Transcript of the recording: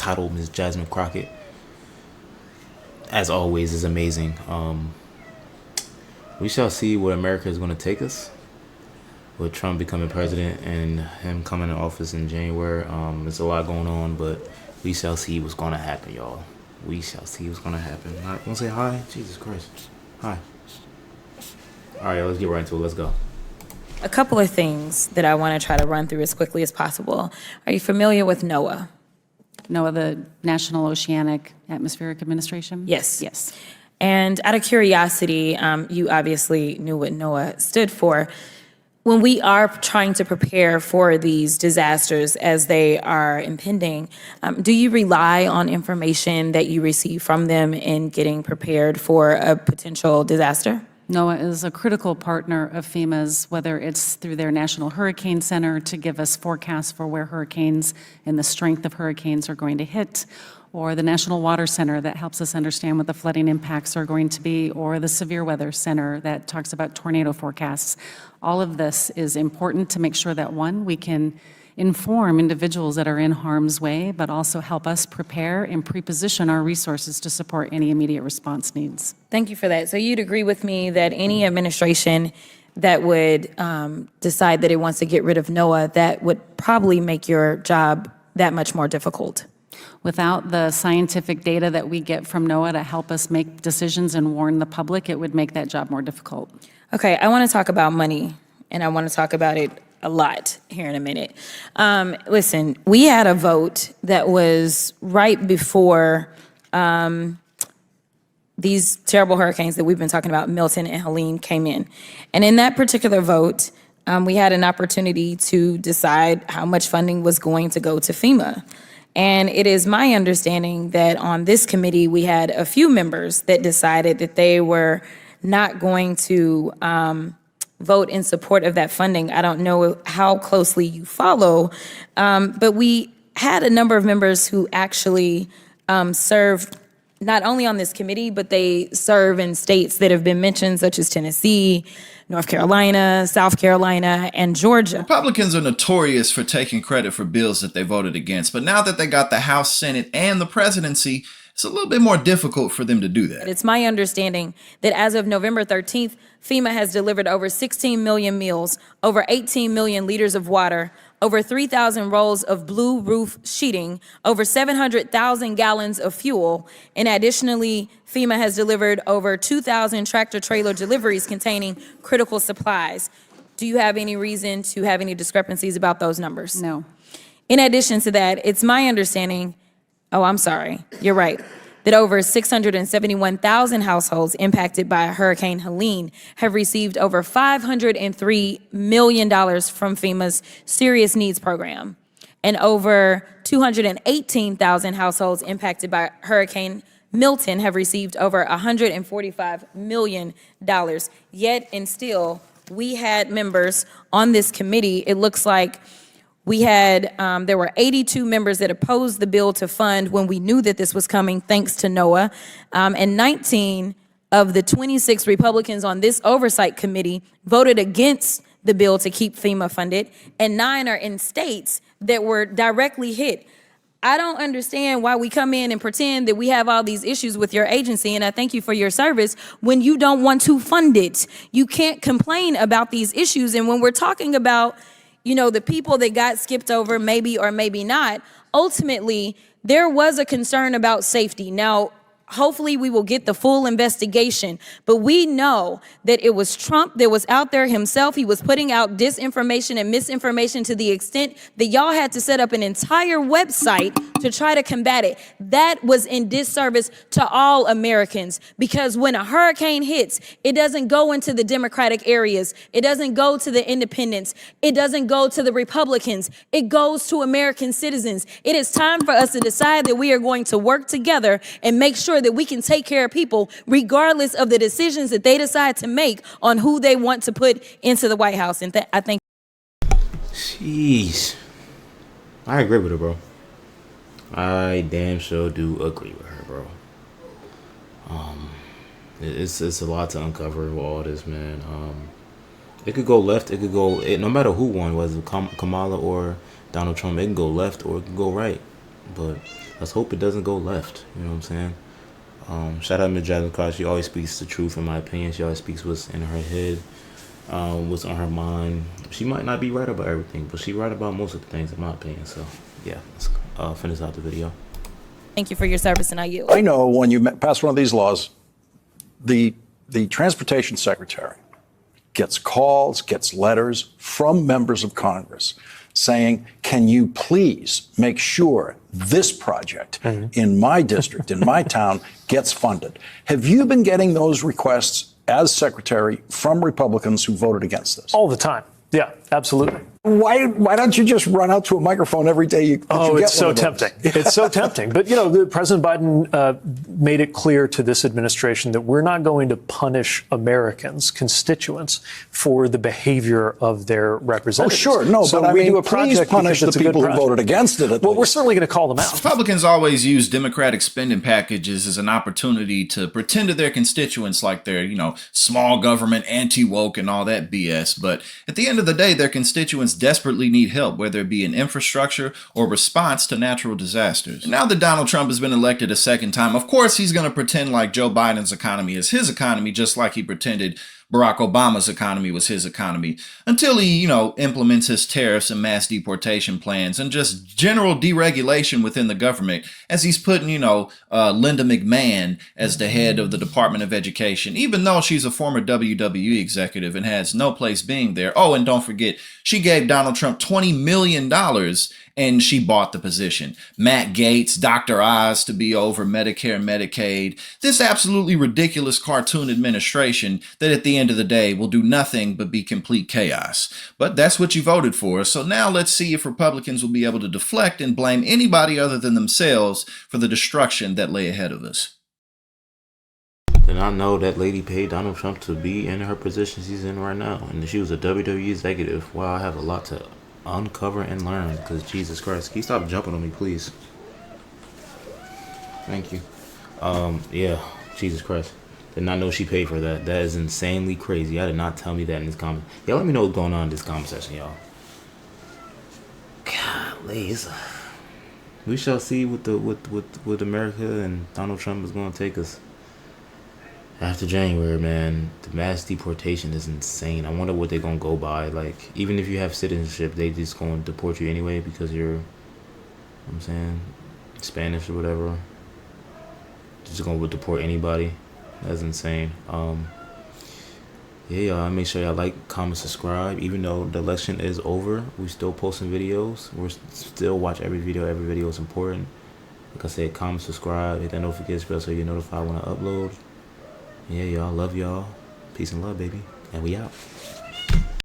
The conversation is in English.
title, Ms. Jasmine Crockett, as always, is amazing. We shall see where America is going to take us with Trump becoming president and him coming in office in January. There's a lot going on, but we shall see what's going to happen, y'all. We shall see what's going to happen. All right, want to say hi? Jesus Christ. Hi. All right, let's get right into it. Let's go. A couple of things that I want to try to run through as quickly as possible. Are you familiar with NOAA? NOAA, the National Oceanic Atmospheric Administration? Yes. Yes. And out of curiosity, you obviously knew what NOAA stood for. When we are trying to prepare for these disasters as they are impending, do you rely on information that you receive from them in getting prepared for a potential disaster? NOAA is a critical partner of FEMA's, whether it's through their National Hurricane Center to give us forecasts for where hurricanes and the strength of hurricanes are going to hit, or the National Water Center that helps us understand what the flooding impacts are going to be, or the Severe Weather Center that talks about tornado forecasts. All of this is important to make sure that, one, we can inform individuals that are in harm's way, but also help us prepare and pre-position our resources to support any immediate response needs. Thank you for that. So you'd agree with me that any administration that would decide that it wants to get rid of NOAA, that would probably make your job that much more difficult? Without the scientific data that we get from NOAA to help us make decisions and warn the public, it would make that job more difficult. Okay, I want to talk about money, and I want to talk about it a lot here in a minute. Listen, we had a vote that was right before these terrible hurricanes that we've been talking about, Milton and Helene, came in. And in that particular vote, we had an opportunity to decide how much funding was going to go to FEMA. And it is my understanding that on this committee, we had a few members that decided that they were not going to vote in support of that funding. I don't know how closely you follow, but we had a number of members who actually served not only on this committee, but they serve in states that have been mentioned, such as Tennessee, North Carolina, South Carolina, and Georgia. Republicans are notorious for taking credit for bills that they voted against, but now that they got the House, Senate, and the presidency, it's a little bit more difficult for them to do that. It's my understanding that as of November 13th, FEMA has delivered over 16 million meals, over 18 million liters of water, over 3,000 rolls of blue roof sheeting, over 700,000 gallons of fuel, and additionally, FEMA has delivered over 2,000 tractor-trailer deliveries containing critical supplies. Do you have any reason to have any discrepancies about those numbers? No. In addition to that, it's my understanding, you're right, that over 671,000 households impacted by Hurricane Helene have received over $503 million from FEMA's Serious Needs Program, and over 218,000 households impacted by Hurricane Milton have received over $145 million. Yet and still, we had members on this committee. It looks like we had, there were 82 members that opposed the bill to fund when we knew that this was coming, thanks to NOAA. And 19 of the 26 Republicans on this oversight committee voted against the bill to keep FEMA funded, and 9 are in states that were directly hit. I don't understand why we come in and pretend that we have all these issues with your agency, and I thank you for your service, when you don't want to fund it. You can't complain about these issues, and when we're talking about, you know, the people that got skipped over, maybe or maybe not, ultimately, there was a concern about safety. Now, hopefully we will get the full investigation, but we know that it was Trump that was out there himself. He was putting out disinformation and misinformation to the extent that y'all had to set up an entire website to try to combat it. That was in disservice to all Americans, because when a hurricane hits, it doesn't go into the Democratic areas. It doesn't go to the independents. It doesn't go to the Republicans. It goes to American citizens. It is time for us to decide that we are going to work together and make sure that we can take care of people regardless of the decisions that they decide to make on who they want to put into the White House. And I think. Jeez. I agree with her, bro. I damn sure do agree with her, bro. It's a lot to uncover with all this, man. It could go left, it could go, no matter who won, whether Kamala or Donald Trump, it can go left or it can go right. but let's hope it doesn't go left. You know what I'm saying? Shout out to Jasmine Crockett. She always speaks the truth, in my opinion. She always speaks what's in her head, what's on her mind. She might not be right about everything, but she right about most of the things, in my opinion. So, yeah, let's finish out the video. Thank you for your service, and I yield. I know when you pass one of these laws, the transportation secretary gets calls, gets letters from members of Congress saying, can you please make sure this project in my district, in my town, gets funded? Have you been getting those requests as secretary from Republicans who voted against this? All the time. Yeah, absolutely. Why don't you just run out to a microphone every day you Oh, get it's so one of those? tempting. It's so tempting. But, President Biden made it clear to this administration that we're not going to punish Americans, constituents, for the behavior of their Oh, representatives. sure. No, so but I we mean, do a please project punish the because it's a good people who project. voted against it. Well, we're certainly going to call them out. Republicans always use Democratic spending packages as an opportunity to pretend to their constituents like they're, small government, anti-woke, and all that BS. But at the end of the day, their constituents desperately need help, whether it be in infrastructure or response to natural disasters. And now that Donald Trump has been elected a second time, of course he's going to pretend like Joe Biden's economy is his economy, just like he pretended Barack Obama's economy was his economy, until he, implements his tariffs and mass deportation plans and just general deregulation within the government, as he's putting, Linda McMahon as the head of the Department of Education, even though she's a former WWE executive and has no place being there. Oh, and don't forget, she gave Donald Trump $20 million and she bought the position. Matt Gaetz, Dr. Oz to be over Medicare and Medicaid. This absolutely ridiculous cartoon administration that at the end of the day will do nothing but be complete chaos. But that's what you voted for. So now let's see if Republicans will be able to deflect and blame anybody other than themselves for the destruction that lay ahead of us. Did not know that lady paid Donald Trump to be in her position she's in right now. And she was a WWE executive. Wow, I have a lot to uncover and learn, because Jesus Christ. Can you stop jumping on me, please? Thank you. Yeah, Jesus Christ. Did not know she paid for that. That is insanely crazy. I did not tell me that in this comment. Y'all let me know what's going on in this comment section, y'all. Golly, we shall see what America and Donald Trump is going to take us. After January, man, the mass deportation is insane. I wonder what they're going to go by. Like, even if you have citizenship, they just going to deport you anyway because you're, Spanish or whatever. Just going to deport anybody. That's insane. Yeah, y'all, make sure y'all like, comment, subscribe. Even though the election is over, we still posting videos. We're still watch every video. Every video is important. Like I said, comment, subscribe, hit that notification bell so you're notified when I upload. Yeah, y'all. Love y'all. Peace and love, baby. And we out.